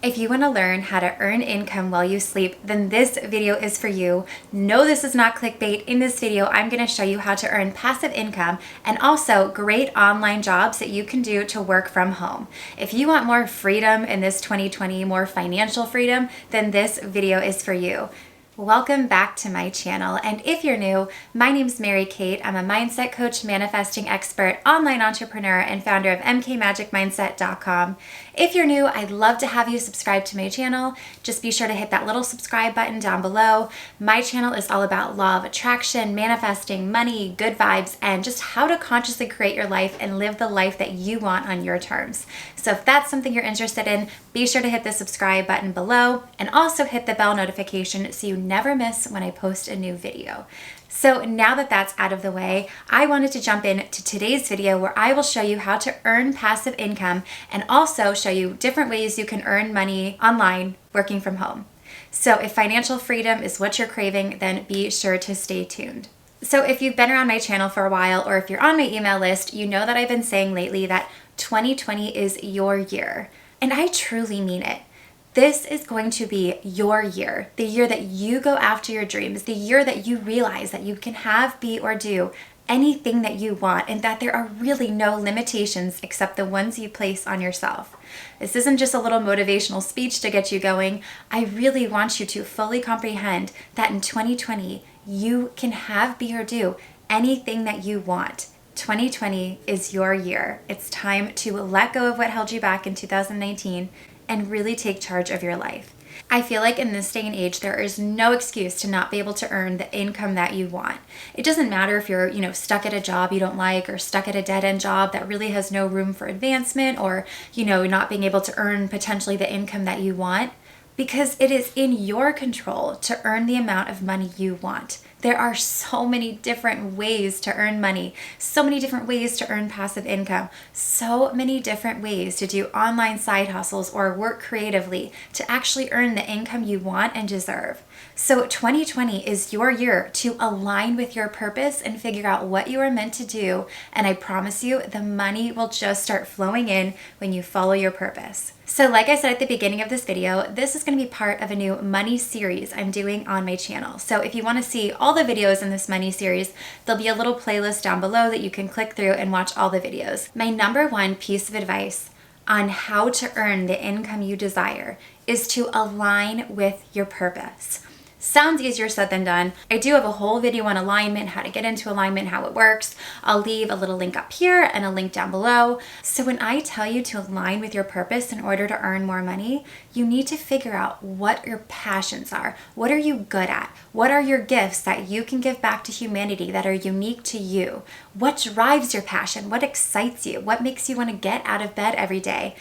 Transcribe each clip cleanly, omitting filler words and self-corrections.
If you want to learn how to earn income while you sleep, then this video is for you. No, this is not clickbait. In this video, I'm going to show you how to earn passive income and also great online jobs that you can do to work from home. If you want more freedom in this 2020, more financial freedom, then this video is for you. Welcome back to my channel. And if you're new, my name's Mary Kate. I'm a mindset coach, manifesting expert, online entrepreneur, and founder of mkmagicmindset.com. If you're new, I'd love to have you subscribe to my channel. Just be sure to hit that little subscribe button down below. My channel is all about law of attraction, manifesting, money, good vibes, and just how to consciously create your life and live the life that you want on your terms. So if that's something you're interested in, be sure to hit the subscribe button below and also hit the bell notification so you never miss when I post a new video. So now that that's out of the way, I wanted to jump into today's video where I will show you how to earn passive income and also show you different ways you can earn money online working from home. So if financial freedom is what you're craving, then be sure to stay tuned. So if you've been around my channel for a while or if you're on my email list, you know that I've been saying lately that 2020 is your year. And I truly mean it. This is going to be your year, the year that you go after your dreams, the year that you realize that you can have, be, or do anything that you want, and that there are really no limitations except the ones you place on yourself. This isn't just a little motivational speech to get you going. I really want you to fully comprehend that in 2020, you can have, be, or do anything that you want. 2020 is your year. It's time to let go of what held you back in 2019 and really take charge of your life. I feel like in this day and age, there is no excuse to not be able to earn the income that you want. It doesn't matter if you're, stuck at a job you don't like or stuck at a dead-end job that really has no room for advancement or, not being able to earn potentially the income that you want, because it is in your control to earn the amount of money you want. There are so many different ways to earn money, so many different ways to earn passive income, so many different ways to do online side hustles or work creatively to actually earn the income you want and deserve. So 2020 is your year to align with your purpose and figure out what you are meant to do. And I promise you, the money will just start flowing in when you follow your purpose. So like I said at the beginning of this video, this is going to be part of a new money series I'm doing on my channel. So if you want to see all the videos in this money series, there'll be a little playlist down below that you can click through and watch all the videos. My number one piece of advice on how to earn the income you desire is to align with your purpose. Sounds easier said than done. I do have a whole video on alignment, how to get into alignment, how it works. I'll leave a little link up here and a link down below. So when I tell you to align with your purpose in order to earn more money, you need to figure out what your passions are. What are you good at? What are your gifts that you can give back to humanity that are unique to you? What drives your passion? What excites you? What makes you want to get out of bed every day?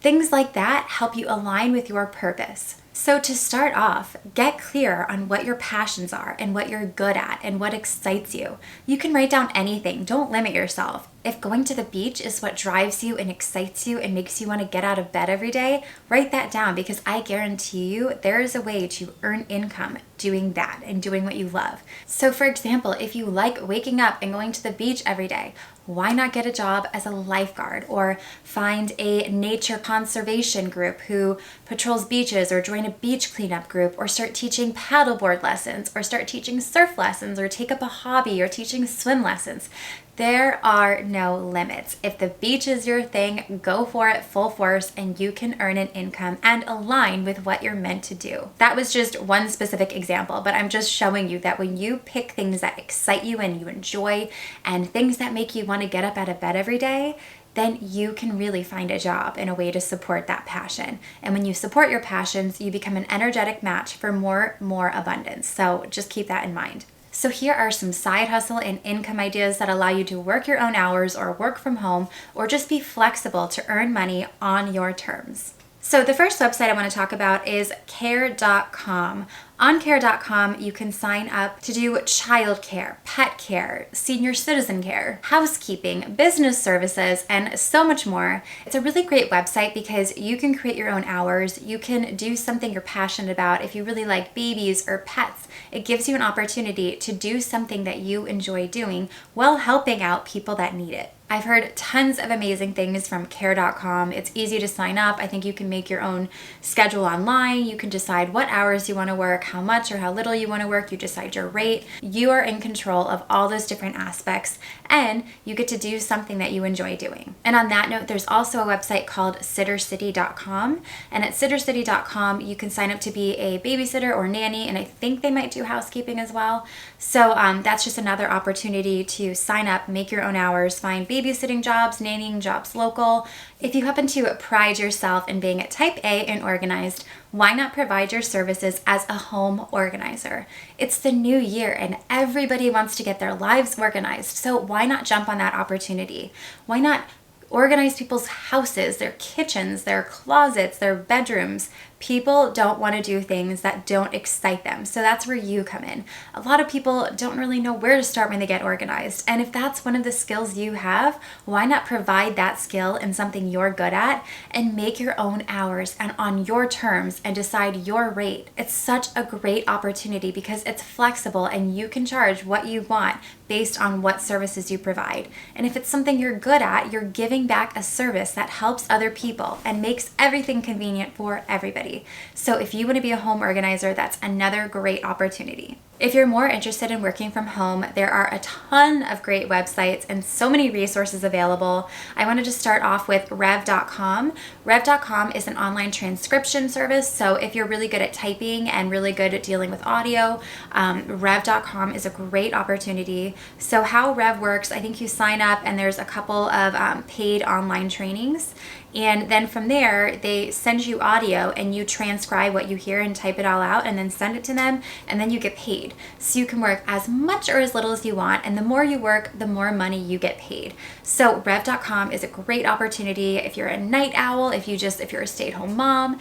Things like that help you align with your purpose. So to start off, get clear on what your passions are and what you're good at and what excites you. You can write down anything. Don't limit yourself. If going to the beach is what drives you and excites you and makes you want to get out of bed every day, write that down because I guarantee you there is a way to earn income doing that and doing what you love. So for example, if you like waking up and going to the beach every day, why not get a job as a lifeguard or find a nature conservation group who patrols beaches or join a beach cleanup group or start teaching paddleboard lessons or start teaching surf lessons or take up a hobby or teaching swim lessons. There are no limits. If the beach is your thing, go for it full force and you can earn an income and align with what you're meant to do. That was just one specific example, but I'm just showing you that when you pick things that excite you and you enjoy and things that make you want to get up out of bed every day, then you can really find a job and a way to support that passion. And when you support your passions, you become an energetic match for more abundance. So just keep that in mind. So here are some side hustle and income ideas that allow you to work your own hours or work from home or just be flexible to earn money on your terms. So the first website I want to talk about is care.com. On care.com, you can sign up to do childcare, pet care, senior citizen care, housekeeping, business services, and so much more. It's a really great website because you can create your own hours. You can do something you're passionate about. If you really like babies or pets, it gives you an opportunity to do something that you enjoy doing while helping out people that need it. I've heard tons of amazing things from care.com. It's easy to sign up. I think you can make your own schedule online. You can decide what hours you want to work, how much or how little you want to work. You decide your rate. You are in control of all those different aspects, and you get to do something that you enjoy doing. And on that note, there's also a website called sittercity.com. And at sittercity.com, you can sign up to be a babysitter or nanny, and I think they might do housekeeping as well. So that's just another opportunity to sign up, make your own hours, find babysitting jobs, nannying jobs local. If you happen to pride yourself in being type A and organized, why not provide your services as a home organizer? It's the new year and everybody wants to get their lives organized. So why not jump on that opportunity? Why not organize people's houses, their kitchens, their closets, their bedrooms? People don't want to do things that don't excite them. So that's where you come in. A lot of people don't really know where to start when they get organized. And if that's one of the skills you have, why not provide that skill in something you're good at and make your own hours and on your terms and decide your rate? It's such a great opportunity because it's flexible and you can charge what you want based on what services you provide. And if it's something you're good at, you're giving back a service that helps other people and makes everything convenient for everybody. So if you want to be a home organizer, that's another great opportunity. If you're more interested in working from home, there are a ton of great websites and so many resources available. I want to just start off with rev.com. Rev.com is an online transcription service. So if you're really good at typing and really good at dealing with audio, rev.com is a great opportunity. So how Rev works, I think you sign up and there's a couple of paid online trainings. And then from there, they send you audio and you transcribe what you hear and type it all out and then send it to them, and then you get paid. So you can work as much or as little as you want, and the more you work, the more money you get paid. So rev.com is a great opportunity if you're a night owl, if you're a stay-at-home mom,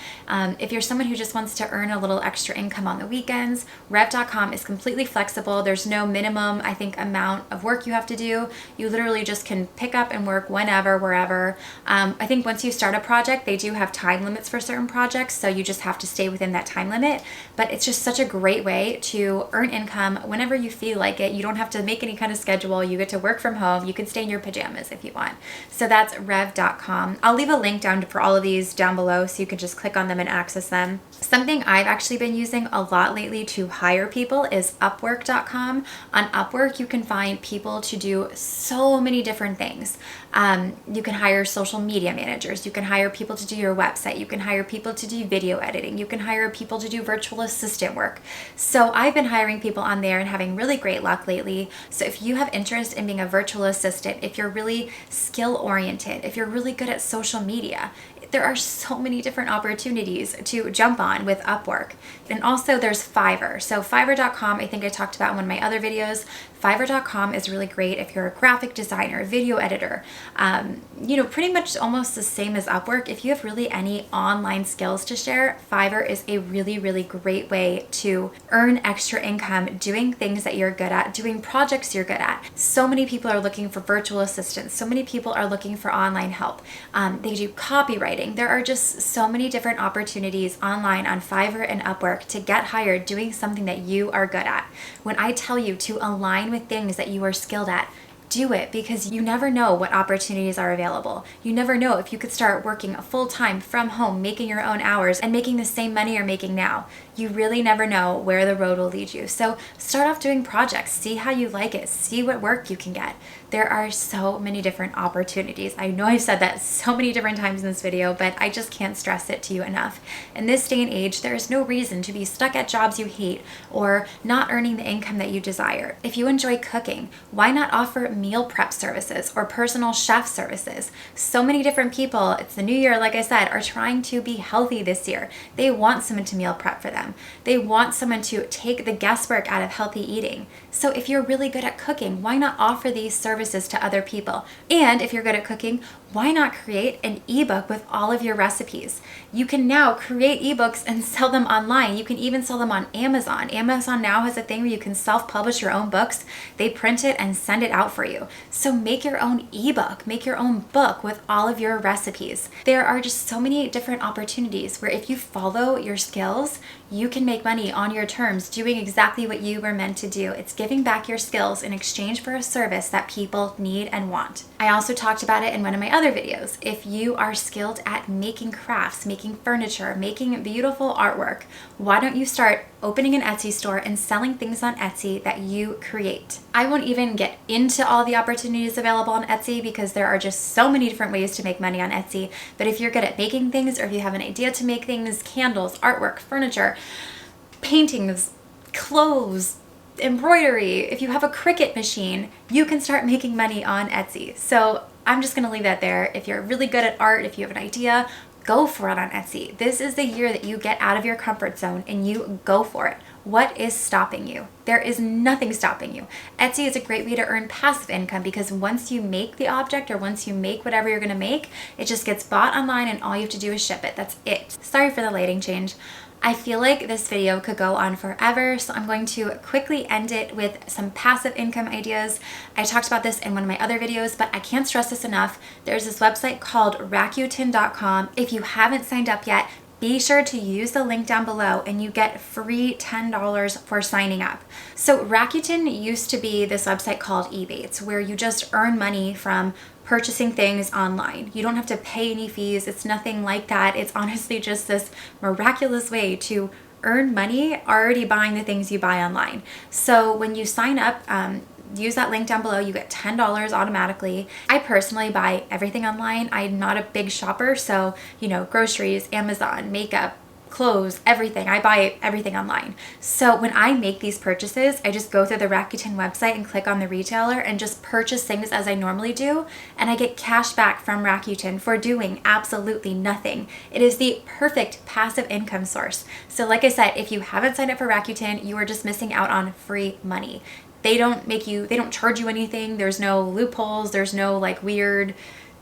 if you're someone who just wants to earn a little extra income on the weekends. Rev.com is completely flexible. There's no minimum, I think, amount of work you have to do. You literally just can pick up and work whenever, wherever. I think once you start a project, they do have time limits for certain projects, so you just have to stay within that time limit. But it's just such a great way to earn income whenever you feel like it. You don't have to make any kind of schedule. You get to work from home. You can stay in your pajamas if you want. So that's rev.com. I'll leave a link down for all of these down below so you can just click on them and access them. Something I've actually been using a lot lately to hire people is upwork.com. On Upwork, you can find people to do so many different things. You can hire social media managers. You can hire people to do your website. You can hire people to do video editing. You can hire people to do virtual assistant work. So I've been hiring people on there and having really great luck lately. So if you have interest in being a virtual assistant, if you're really skill oriented, if you're really good at social media, there are so many different opportunities to jump on with Upwork. And also there's Fiverr. So Fiverr.com, I think I talked about in one of my other videos. Fiverr.com is really great if you're a graphic designer, video editor, pretty much almost the same as Upwork. If you have really any online skills to share, Fiverr is a really, really great way to earn extra income doing things that you're good at, doing projects you're good at. So many people are looking for virtual assistants. So many people are looking for online help. They do copywriting. There are just so many different opportunities online on Fiverr and Upwork to get hired doing something that you are good at. When I tell you to align with things that you are skilled at, do it, because you never know what opportunities are available. You never know if you could start working full-time from home, making your own hours and making the same money you're making now. You really never know where the road will lead you. So start off doing projects, see how you like it, see what work you can get. There are so many different opportunities. I know I've said that so many different times in this video, but I just can't stress it to you enough. In this day and age, there is no reason to be stuck at jobs you hate or not earning the income that you desire. If you enjoy cooking, why not offer meal prep services or personal chef services? So many different people, it's the new year, like I said, are trying to be healthy this year. They want someone to meal prep for them. They want someone to take the guesswork out of healthy eating. So if you're really good at cooking, why not offer these services to other people? And if you're good at cooking, why not create an ebook with all of your recipes? You can now create ebooks and sell them online. You can even sell them on Amazon. Amazon now has a thing where you can self-publish your own books. They print it and send it out for you. So make your own ebook, make your own book with all of your recipes. There are just so many different opportunities where if you follow your skills, you can make money on your terms doing exactly what you were meant to do. It's giving back your skills in exchange for a service that people need and want. I also talked about it in one of my other videos. If you are skilled at making crafts, making furniture, making beautiful artwork, why don't you start opening an Etsy store and selling things on Etsy that you create? I won't even get into all the opportunities available on Etsy because there are just so many different ways to make money on Etsy. But if you're good at making things, or if you have an idea to make things, candles, artwork, furniture, paintings, clothes, embroidery, if you have a Cricut machine, you can start making money on Etsy. So I'm just gonna leave that there. If you're really good at art, if you have an idea, go for it on Etsy. This is the year that you get out of your comfort zone and you go for it. What is stopping you? There is nothing stopping you. Etsy is a great way to earn passive income because once you make the object, or once you make whatever you're gonna make, it just gets bought online and all you have to do is ship it. That's it. Sorry for the lighting change. I feel like this video could go on forever, so I'm going to quickly end it with some passive income ideas. I talked about this in one of my other videos, but I can't stress this enough. There's this website called Rakuten.com. If you haven't signed up yet, be sure to use the link down below and you get free $10 for signing up. So Rakuten used to be this website called Ebates, where you just earn money from purchasing things online. You don't have to pay any fees. It's nothing like that. It's honestly just this miraculous way to earn money already buying the things you buy online. So when you sign up, use that link down below, you get $10 automatically. I personally buy everything online. I'm not a big shopper, so groceries, Amazon, makeup, clothes, everything. I buy everything online. So when I make these purchases, I just go through the Rakuten website and click on the retailer and just purchase things as I normally do, and I get cash back from Rakuten for doing absolutely nothing. It is the perfect passive income source. So like I said, if you haven't signed up for Rakuten, you are just missing out on free money. They don't charge you anything. There's no loopholes. There's no like weird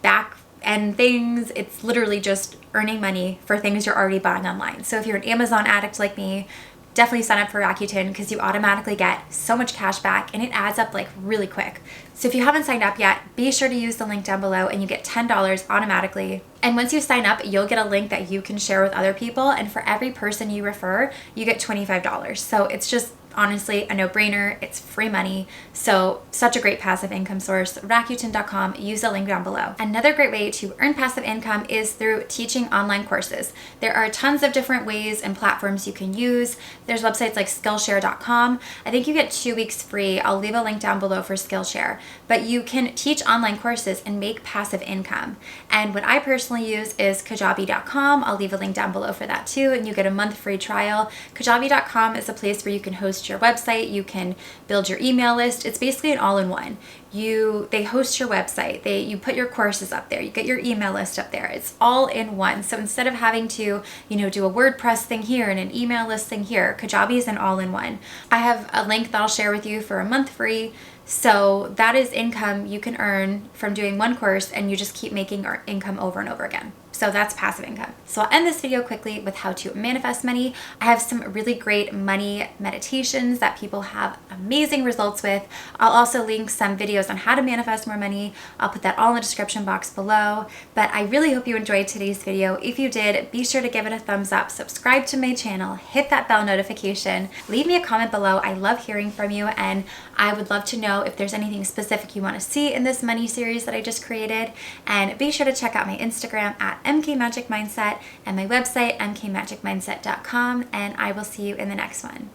back end things. It's literally just earning money for things you're already buying online. So if you're an Amazon addict like me, definitely sign up for Rakuten because you automatically get so much cash back and it adds up like really quick. So if you haven't signed up yet, be sure to use the link down below and you get $10 automatically. And once you sign up, you'll get a link that you can share with other people. And for every person you refer, you get $25. So it's just honestly a no-brainer. It's free money. So such a great passive income source. Rakuten.com, use the link down below. Another great way to earn passive income is through teaching online courses. There are tons of different ways and platforms you can use. There's websites like Skillshare.com. I think you get 2 weeks free. I'll leave a link down below for Skillshare. But you can teach online courses and make passive income. And what I personally use is Kajabi.com. I'll leave a link down below for that too, and you get a month free trial. Kajabi.com is a place where you can host your website, you can build your email list. It's basically an all-in-one. They host your website, you put your courses up there, you get your email list up there. It's all in one. So instead of having to, do a WordPress thing here and an email list thing here, Kajabi is an all-in-one. I have a link that I'll share with you for a month free. So that is income you can earn from doing one course, and you just keep making income over and over again. So that's passive income. So I'll end this video quickly with how to manifest money. I have some really great money meditations that people have amazing results with. I'll also link some videos on how to manifest more money. I'll put that all in the description box below. But I really hope you enjoyed today's video. If you did, be sure to give it a thumbs up, subscribe to my channel, hit that bell notification, leave me a comment below. I love hearing from you, and I would love to know if there's anything specific you want to see in this money series that I just created. And be sure to check out my Instagram at MKMagicMindset and my website, mkmagicmindset.com, and I will see you in the next one.